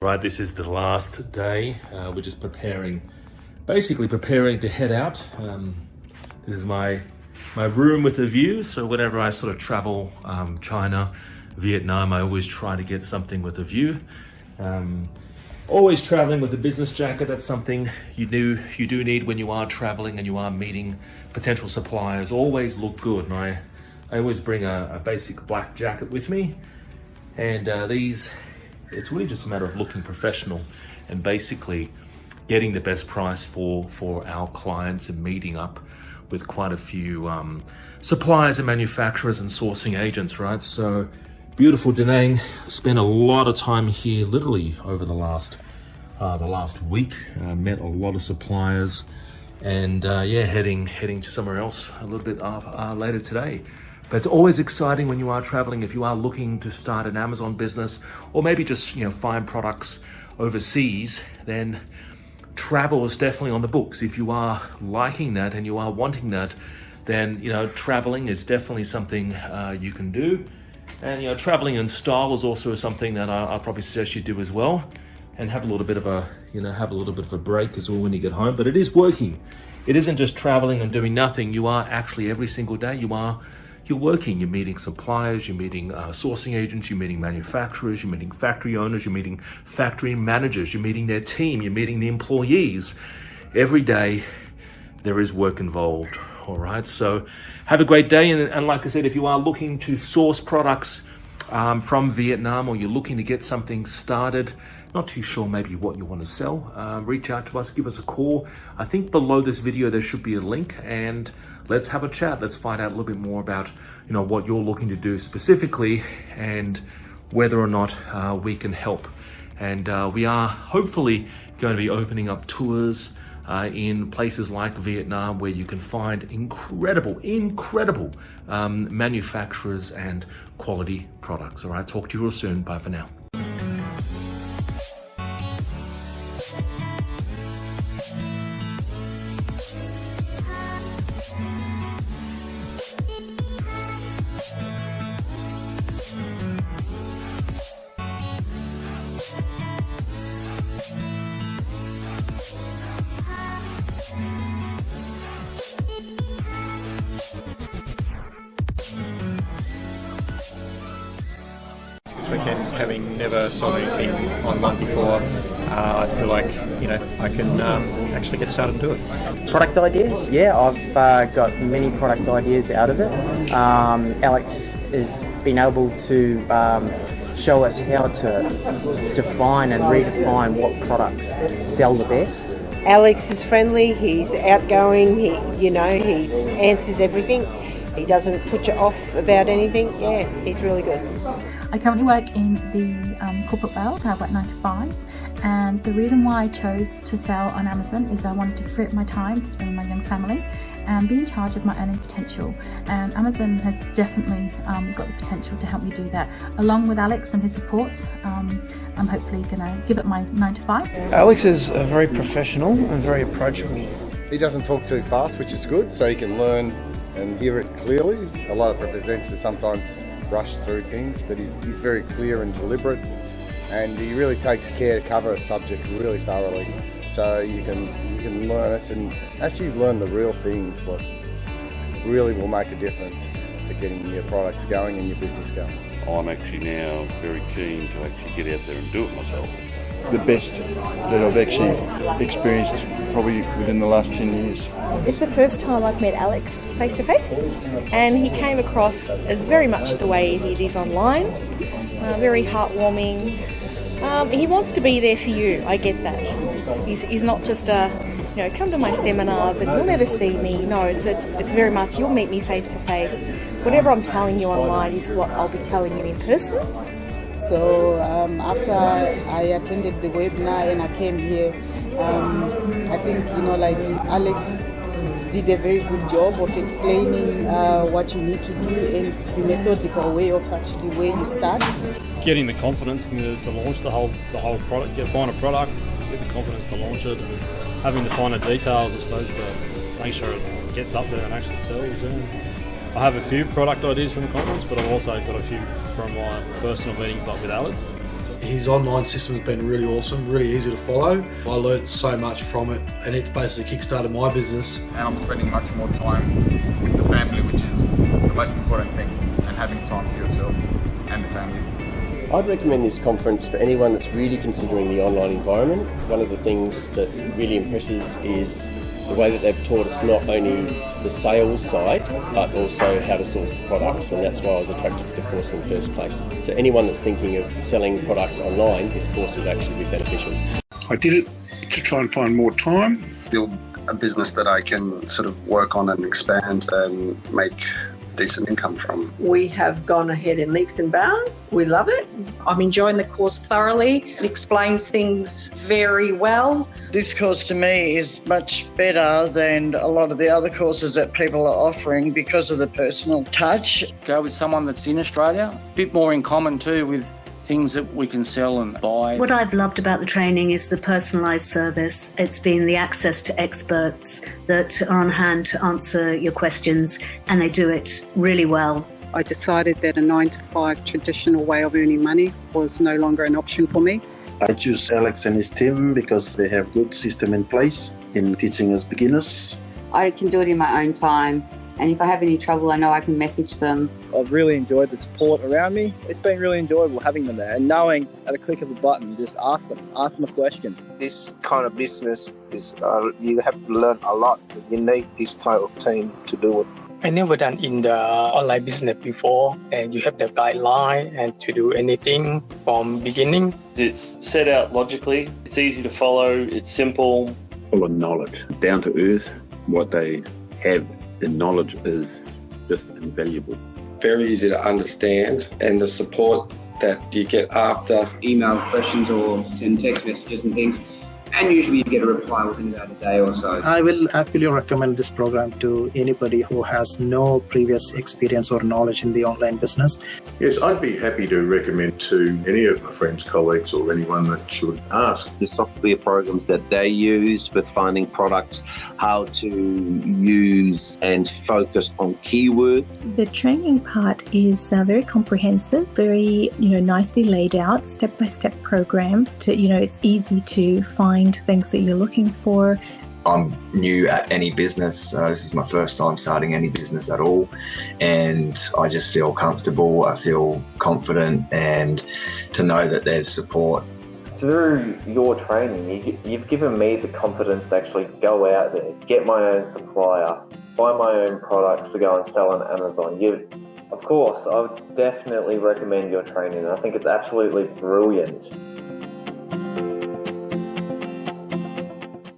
Right, this is the last day. We're just basically preparing to head out. This is my room with a view. So whenever I sort of travel, China, Vietnam, I always try to get something with a view. Always traveling with a business jacket. That's something you do need when you are traveling and you are meeting potential suppliers. Always look good. And I always bring a basic black jacket with me. And it's really just a matter of looking professional and basically getting the best price for our clients and meeting up with quite a few suppliers and manufacturers and sourcing agents, right? So beautiful Da Nang. Spent a lot of time here literally over the last week. Met a lot of suppliers and heading to somewhere else a little bit later today. But it's always exciting when you are traveling. If you are looking to start an Amazon business or maybe just find products overseas, then travel is definitely on the books. If you are liking that and you are wanting that, then traveling is definitely something you can do. And traveling in style is also something that I'll probably suggest you do as well, and have a little bit of a break as well when you get home. But it is working. It isn't just traveling and doing nothing. You are actually every single day you're working. You're meeting suppliers, you're meeting sourcing agents, you're meeting manufacturers, you're meeting factory owners, you're meeting factory managers, you're meeting their team, you're meeting the employees. Every day there is work involved. All right, so have a great day. And like I said, if you are looking to source products from Vietnam, or you're looking to get something started, not too sure maybe what you want to sell, reach out to us, give us a call. I think below this video there should be a link, and let's have a chat. Let's find out a little bit more about what you're looking to do specifically and whether or not we can help. And we are hopefully going to be opening up tours in places like Vietnam, where you can find incredible manufacturers and quality products. All right, talk to you real soon. Bye for now. This weekend, having never sold anything online before, I feel like I can actually get started and do it. Product ideas, yeah, I've got many product ideas out of it. Alex has been able to show us how to define and redefine what products sell the best. Alex is friendly, he's outgoing, he answers everything. He doesn't put you off about anything. Yeah, he's really good. I currently work in the corporate world. I work 9 to 5, and the reason why I chose to sell on Amazon is I wanted to free up my time to spend with my young family and be in charge of my earning potential. And Amazon has definitely got the potential to help me do that. Along with Alex and his support, I'm hopefully going to give it my 9 to 5. Alex is very professional and very approachable. He doesn't talk too fast, which is good, so you can learn and hear it clearly. A lot of presenters sometimes rush through things, but he's very clear and deliberate, and he really takes care to cover a subject really thoroughly, so you can learn it and actually learn the real things, what really will make a difference to getting your products going and your business going. I'm actually now very keen to actually get out there and do it myself. The best that I've actually experienced probably within the last 10 years. It's the first time I've met Alex face to face, and he came across as very much the way it is online, very heartwarming. He wants to be there for you, I get that. He's not just come to my seminars and you'll never see me. No, it's very much you'll meet me face to face. Whatever I'm telling you online is what I'll be telling you in person. So after I attended the webinar and I came here, I think Alex did a very good job of explaining what you need to do and the methodical way of actually where you start. Getting the confidence to launch the whole product, find a product, get the confidence to launch it, and having the finer details, I suppose, to make sure it gets up there and actually sells. I have a few product ideas from the conference, but I've also got a few from my personal meetings like with Alex. His online system has been really awesome, really easy to follow. I learnt so much from it, and it's basically kickstarted my business. And I'm spending much more time with the family, which is the most important thing, and having time to yourself and the family. I'd recommend this conference for anyone that's really considering the online environment. One of the things that really impresses is the way that they've taught us not only the sales side, but also how to source the products, and that's why I was attracted to the course in the first place. So anyone that's thinking of selling products online, this course would actually be beneficial. I did it to try and find more time. Build a business that I can sort of work on and expand and make decent income from. We have gone ahead in leaps and bounds. We love it. I'm enjoying the course thoroughly. It explains things very well. This course to me is much better than a lot of the other courses that people are offering because of the personal touch. Go with someone that's in Australia. A bit more in common too with things that we can sell and buy. What I've loved about the training is the personalised service. It's been the access to experts that are on hand to answer your questions, and they do it really well. I decided that a 9-to-5 traditional way of earning money was no longer an option for me. I choose Alex and his team because they have good system in place in teaching us beginners. I can do it in my own time, and if I have any trouble, I know I can message them. I've really enjoyed the support around me. It's been really enjoyable having them there and knowing at a click of a button, you just ask them a question. This kind of business is, you have to learn a lot. You need this type of team to do it. I never done in the online business before, and you have the guideline and to do anything from beginning. It's set out logically, it's easy to follow, it's simple. Full of knowledge, down to earth. What they have, the knowledge is just invaluable. Very easy to understand, and the support that you get after. Email questions or send text messages and things, and usually you get a reply within about a day or so. I will happily recommend this program to anybody who has no previous experience or knowledge in the online business. Yes, I'd be happy to recommend to any of my friends, colleagues, or anyone that should ask. The software programs that they use with finding products, how to use and focus on keywords. The training part is very comprehensive, very nicely laid out, step-by-step program. It's easy to find things that you're looking for. I'm new at any business. This is my first time starting any business at all, and I just feel comfortable, I feel confident, and to know that there's support. Through your training, you've given me the confidence to actually go out there, get my own supplier, buy my own products to go and sell on Amazon. Of course, I would definitely recommend your training. I think it's absolutely brilliant.